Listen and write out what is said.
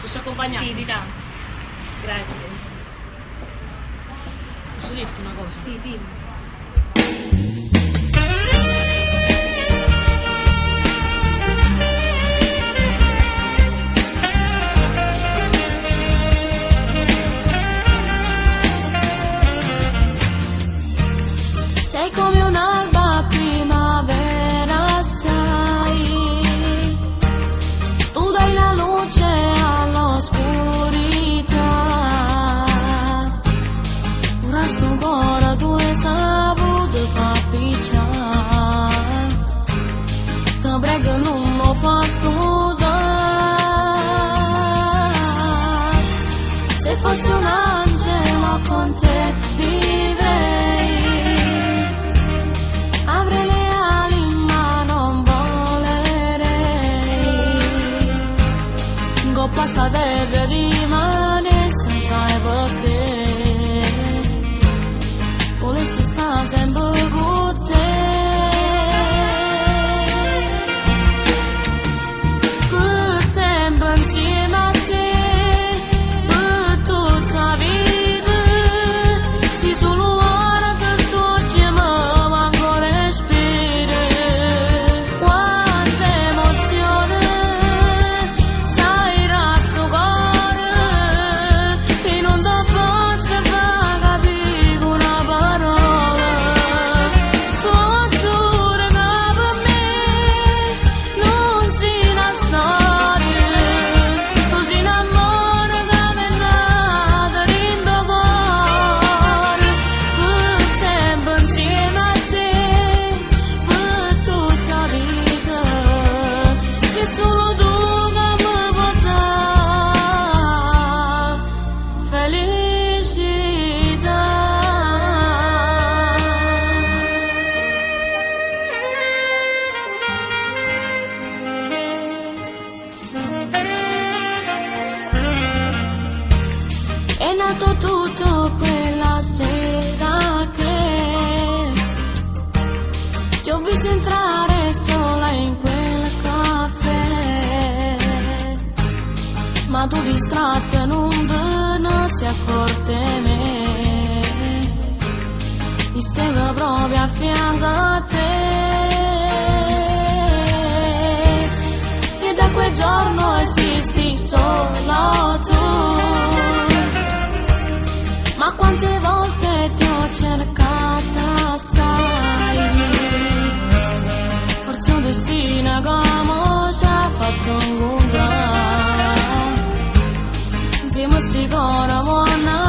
Posso accompagnarti? Sì, di tanto. Grazie. Posso dirti una cosa? Sì, dimmi. Sei come un'alba primavera, sai, tu dai la luce all'oscurità, ora sto ancora tu hai saputo capicciare, ti prego non lo fa studiare, se fossi un angelo con te vivrei. Avrei le ali ma non volerei, coppa sta terra rimane sai perché, volessi stare sempre con te, per sempre insieme a te, per tutta la vita, sì solo ora che tu chiami ancora respiri, quanta emozione, sai rasto cuore, e non ti forza fa capire una parola, tu giuro che per me non si una storia, tu si innamora che mi è nata in tuo cuore, per sempre insieme a te, per tutta la vita, sei solo tu che mi può dare felicità. È nato tutto quella sera che ti ho visto entrare sola in quel caffè, ma tu distratta non te ne si accorte me, mi stava proprio a fianco a te, e da quel giorno esisti solo tu. Ma quante volte ti ho cercata, sai, forse un destino come ci ha fatto incontrare, insieme a sti cuore buona